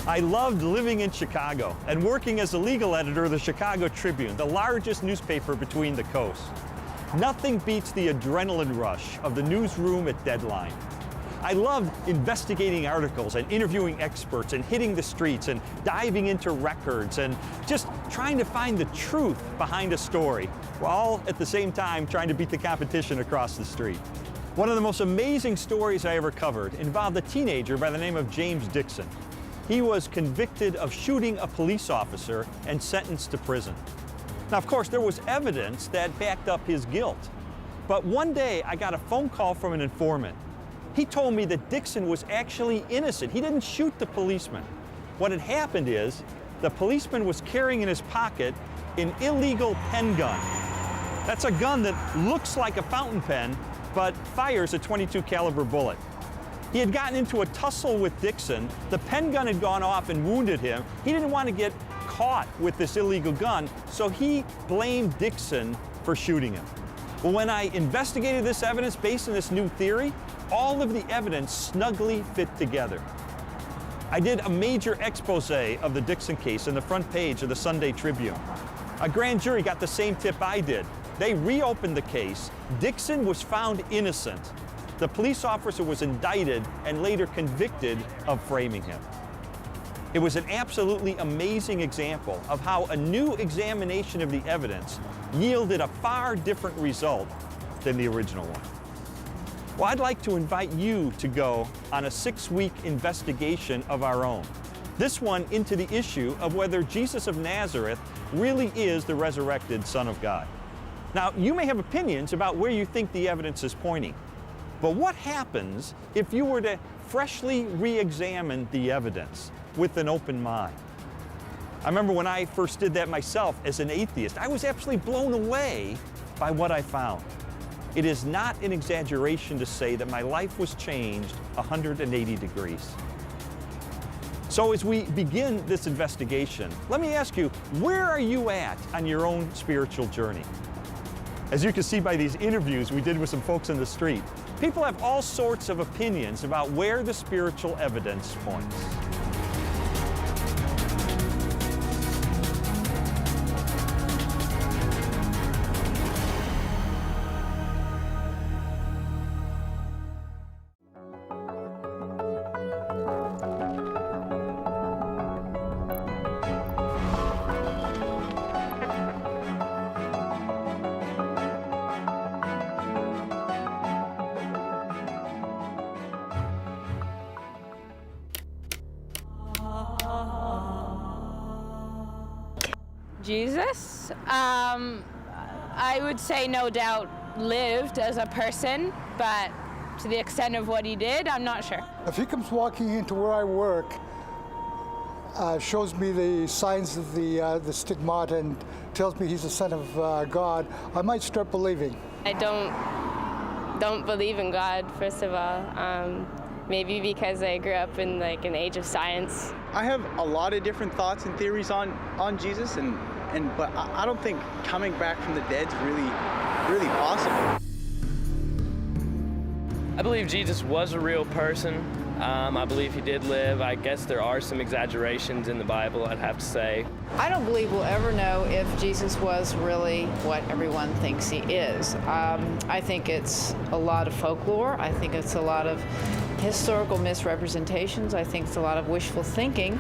I loved living in Chicago and working as a legal editor of the Chicago Tribune, the largest newspaper between the coasts. Nothing beats the adrenaline rush of the newsroom at deadline. I loved investigating articles and interviewing experts and hitting the streets and diving into records and just trying to find the truth behind a story, while at the same time trying to beat the competition across the street. One of the most amazing stories I ever covered involved a teenager by the name of James Dixon. He was convicted of shooting a police officer and sentenced to prison. Now, of course, there was evidence that backed up his guilt. But one day, I got a phone call from an informant. He told me that Dixon was actually innocent. He didn't shoot the policeman. What had happened is, the policeman was carrying in his pocket an illegal pen gun. That's a gun that looks like a fountain pen, but fires a .22 caliber bullet. He had gotten into a tussle with Dixon. The pen gun had gone off and wounded him. He didn't want to get caught with this illegal gun, so he blamed Dixon for shooting him. Well, when I investigated this evidence based on this new theory, all of the evidence snugly fit together. I did a major expose of the Dixon case on the front page of the Sunday Tribune. A grand jury got the same tip I did. They reopened the case. Dixon was found innocent. The police officer was indicted and later convicted of framing him. It was an absolutely amazing example of how a new examination of the evidence yielded a far different result than the original one. Well, I'd like to invite you to go on a 6-week investigation of our own. This one into the issue of whether Jesus of Nazareth really is the resurrected Son of God. Now, you may have opinions about where you think the evidence is pointing. But what happens if you were to freshly re-examine the evidence with an open mind? I remember when I first did that myself as an atheist, I was absolutely blown away by what I found. It is not an exaggeration to say that my life was changed 180 degrees. So as we begin this investigation, let me ask you, where are you at on your own spiritual journey? As you can see by these interviews we did with some folks in the street, people have all sorts of opinions about where the spiritual evidence points. Jesus, I would say no doubt lived as a person, but to the extent of what he did, I'm not sure. If he comes walking into where I work, shows me the signs of the stigmata and tells me he's the Son of God, I might start believing. I don't believe in God, first of all. Maybe because I grew up in like an age of science. I have a lot of different thoughts and theories on Jesus, but I don't think coming back from the dead is really possible. I believe Jesus was a real person. I believe he did live. I guess there are some exaggerations in the Bible, I'd have to say. I don't believe we'll ever know if Jesus was really what everyone thinks he is. I think it's a lot of folklore. I think it's a lot of historical misrepresentations. I think it's a lot of wishful thinking.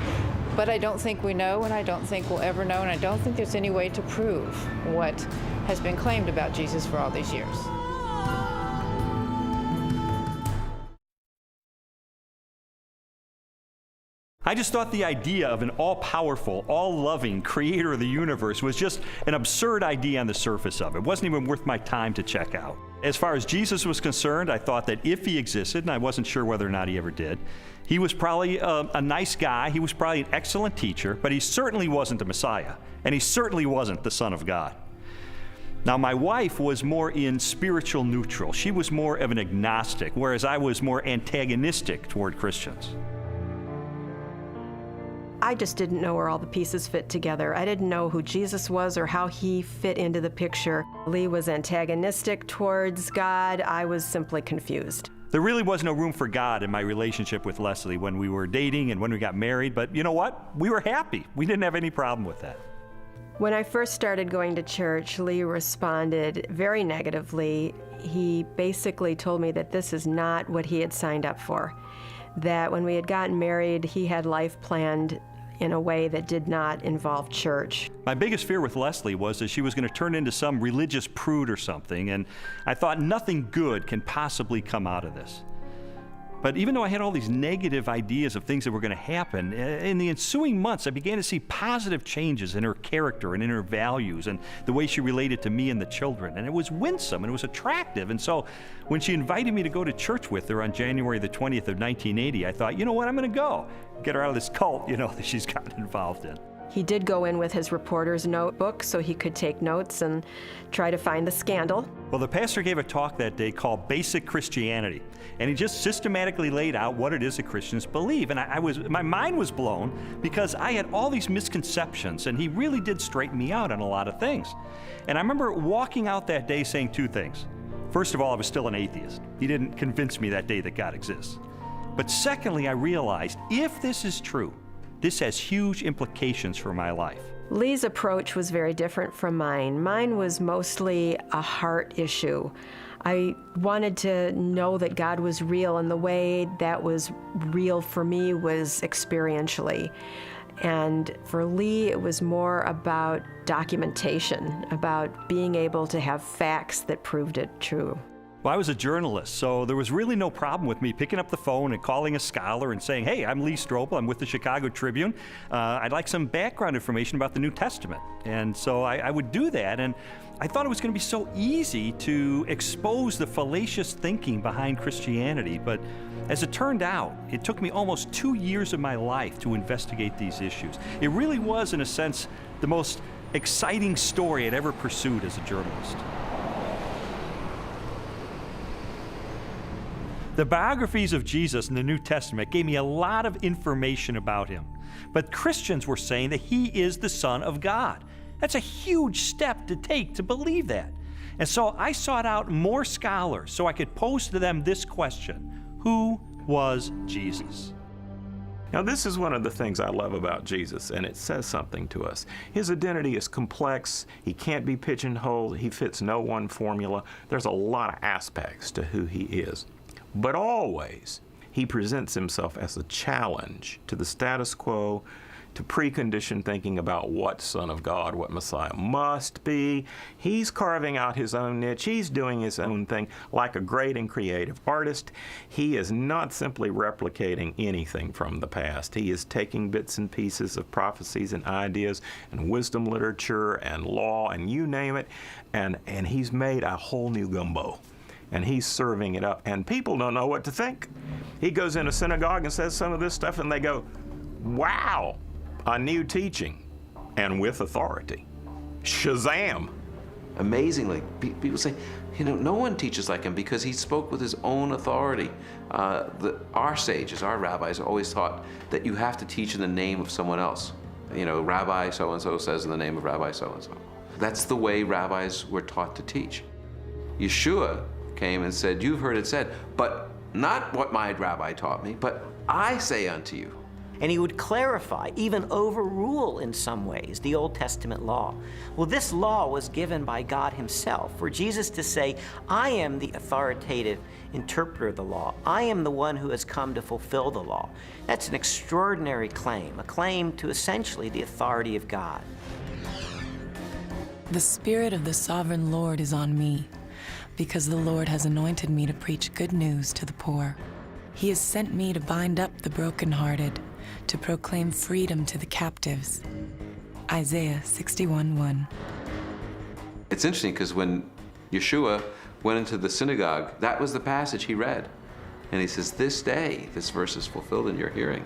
But I don't think we know, and I don't think we'll ever know, and I don't think there's any way to prove what has been claimed about Jesus for all these years. I just thought the idea of an all-powerful, all-loving creator of the universe was just an absurd idea on the surface of it. It wasn't even worth my time to check out. As far as Jesus was concerned, I thought that if he existed, and I wasn't sure whether or not he ever did, he was probably a nice guy, he was probably an excellent teacher, but he certainly wasn't the Messiah, and he certainly wasn't the Son of God. Now, my wife was more in spiritual neutral. She was more of an agnostic, whereas I was more antagonistic toward Christians. I just didn't know where all the pieces fit together. I didn't know who Jesus was or how he fit into the picture. Lee was antagonistic towards God. I was simply confused. There really was no room for God in my relationship with Leslie when we were dating and when we got married, but you know what? We were happy. We didn't have any problem with that. When I first started going to church, Lee responded very negatively. He basically told me that this is not what he had signed up for, that when we had gotten married, he had life planned in a way that did not involve church. My biggest fear with Leslie was that she was going to turn into some religious prude or something, and I thought nothing good can possibly come out of this. But even though I had all these negative ideas of things that were going to happen, in the ensuing months I began to see positive changes in her character and in her values and the way she related to me and the children. And it was winsome and it was attractive. And so when she invited me to go to church with her on January the 20th of 1980, I thought, you know what, I'm going to go. Get her out of this cult, that she's gotten involved in. He did go in with his reporter's notebook so he could take notes and try to find the scandal. Well, the pastor gave a talk that day called Basic Christianity, and he just systematically laid out what it is that Christians believe. And my mind was blown because I had all these misconceptions, and he really did straighten me out on a lot of things. And I remember walking out that day saying two things. First of all, I was still an atheist. He didn't convince me that day that God exists. But secondly, I realized if this is true, this has huge implications for my life. Lee's approach was very different from mine. Mine was mostly a heart issue. I wanted to know that God was real, and the way that was real for me was experientially. And for Lee, it was more about documentation, about being able to have facts that proved it true. Well, I was a journalist, so there was really no problem with me picking up the phone and calling a scholar and saying, hey, I'm Lee Strobel, I'm with the Chicago Tribune. I'd like some background information about the New Testament. And so I would do that, and I thought it was going to be so easy to expose the fallacious thinking behind Christianity. But as it turned out, it took me almost 2 years of my life to investigate these issues. It really was, in a sense, the most exciting story I'd ever pursued as a journalist. The biographies of Jesus in the New Testament gave me a lot of information about him. But Christians were saying that he is the Son of God. That's a huge step to take to believe that. And so I sought out more scholars so I could pose to them this question: who was Jesus? Now, this is one of the things I love about Jesus, and it says something to us. His identity is complex. He can't be pigeonholed. He fits no one formula. There's a lot of aspects to who he is. But always, he presents himself as a challenge to the status quo, to preconditioned thinking about what Son of God, what Messiah must be. He's carving out his own niche. He's doing his own thing like a great and creative artist. He is not simply replicating anything from the past. He is taking bits and pieces of prophecies and ideas and wisdom literature and law and you name it, and he's made a whole new gumbo. And he's serving it up, and people don't know what to think. He goes in a synagogue and says some of this stuff, and they go, wow, a new teaching, and with authority. Shazam! Amazingly, people say, no one teaches like him because he spoke with his own authority. Our sages, our rabbis, always taught that you have to teach in the name of someone else. Rabbi so-and-so says in the name of Rabbi so-and-so. That's the way rabbis were taught to teach. Yeshua came and said, you've heard it said, but not what my rabbi taught me, but I say unto you. And he would clarify, even overrule in some ways, the Old Testament law. Well, this law was given by God himself, for Jesus to say, I am the authoritative interpreter of the law. I am the one who has come to fulfill the law. That's an extraordinary claim, a claim to essentially the authority of God. The Spirit of the Sovereign Lord is on me, because the Lord has anointed me to preach good news to the poor. He has sent me to bind up the brokenhearted, to proclaim freedom to the captives. Isaiah 61:1. It's interesting because when Yeshua went into the synagogue, that was the passage he read. And he says, this day, this verse is fulfilled in your hearing.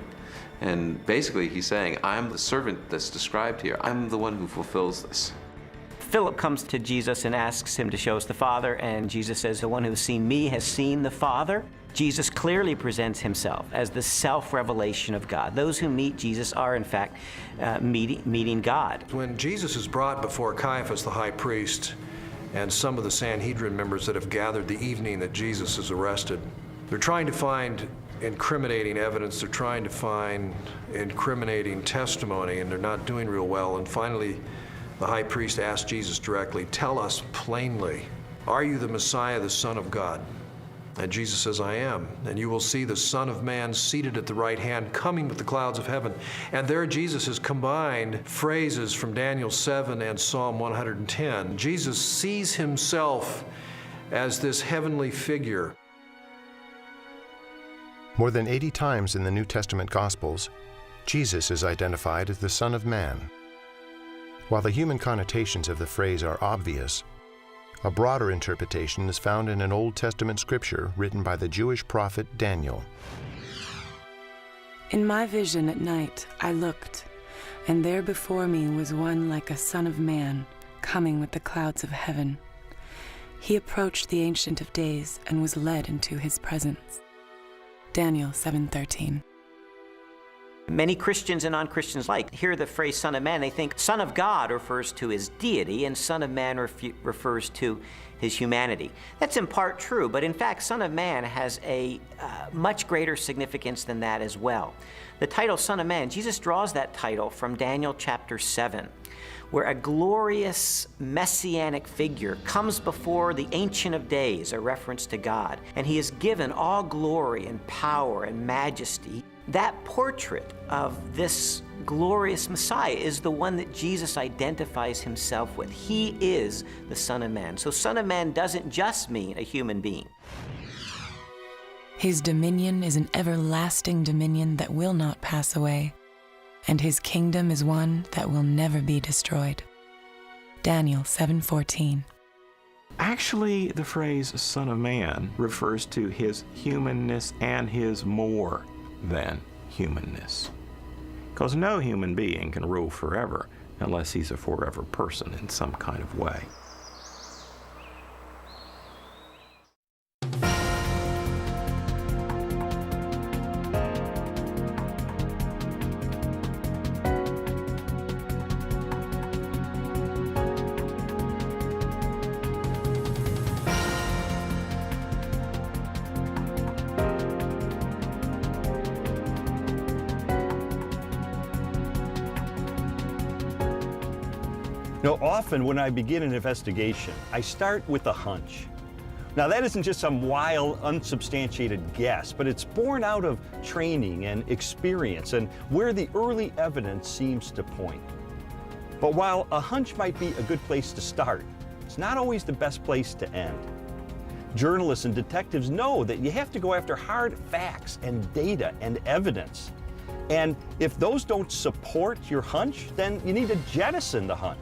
And basically he's saying, I'm the servant that's described here. I'm the one who fulfills this. Philip comes to Jesus and asks him to show us the Father, and Jesus says, the one who has seen me has seen the Father. Jesus clearly presents himself as the self-revelation of God. Those who meet Jesus are, in fact, meeting God. When Jesus is brought before Caiaphas, the high priest, and some of the Sanhedrin members that have gathered the evening that Jesus is arrested, They're trying to find incriminating evidence, they're trying to find incriminating testimony, and they're not doing real well. And finally, the high priest asked Jesus directly, "Tell us plainly, are you the Messiah, the Son of God?" And Jesus says, "I am. And you will see the Son of Man seated at the right hand, coming with the clouds of heaven." And there Jesus has combined phrases from Daniel 7 and Psalm 110. Jesus sees himself as this heavenly figure. More than 80 times in the New Testament Gospels, Jesus is identified as the Son of Man. While the human connotations of the phrase are obvious, a broader interpretation is found in an Old Testament scripture written by the Jewish prophet Daniel. In my vision at night I looked, and there before me was one like a son of man, coming with the clouds of heaven. He approached the Ancient of Days and was led into his presence. Daniel 7:13. Many Christians and non-Christians alike hear the phrase Son of Man, they think Son of God refers to his deity and Son of Man refers to his humanity. That's in part true, but in fact Son of Man has a much greater significance than that as well. The title Son of Man, Jesus draws that title from Daniel chapter 7, where a glorious messianic figure comes before the Ancient of Days, a reference to God, and he is given all glory and power and majesty. That portrait of this glorious Messiah is the one that Jesus identifies himself with. He is the Son of Man. So Son of Man doesn't just mean a human being. His dominion is an everlasting dominion that will not pass away, and his kingdom is one that will never be destroyed. Daniel 7:14. Actually, the phrase Son of Man refers to his humanness and his more than humanness. Because no human being can rule forever unless he's a forever person in some kind of way. You know, often when I begin an investigation, I start with a hunch. Now, that isn't just some wild, unsubstantiated guess, but it's born out of training and experience and where the early evidence seems to point. But while a hunch might be a good place to start, it's not always the best place to end. Journalists and detectives know that you have to go after hard facts and data and evidence. And if those don't support your hunch, then you need to jettison the hunch.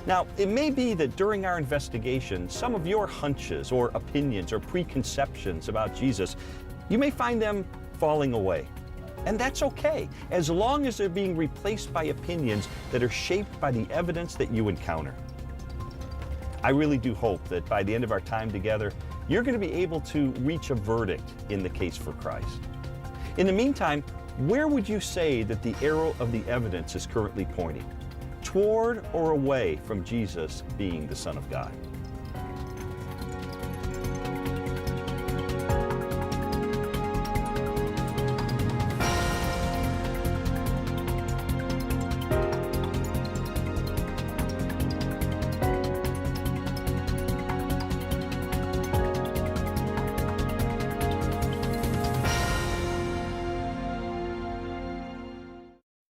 Now, it may be that during our investigation, some of your hunches or opinions or preconceptions about Jesus, you may find them falling away. And that's okay, as long as they're being replaced by opinions that are shaped by the evidence that you encounter. I really do hope that by the end of our time together, you're going to be able to reach a verdict in the case for Christ. In the meantime, where would you say that the arrow of the evidence is currently pointing? Toward or away from Jesus being the Son of God?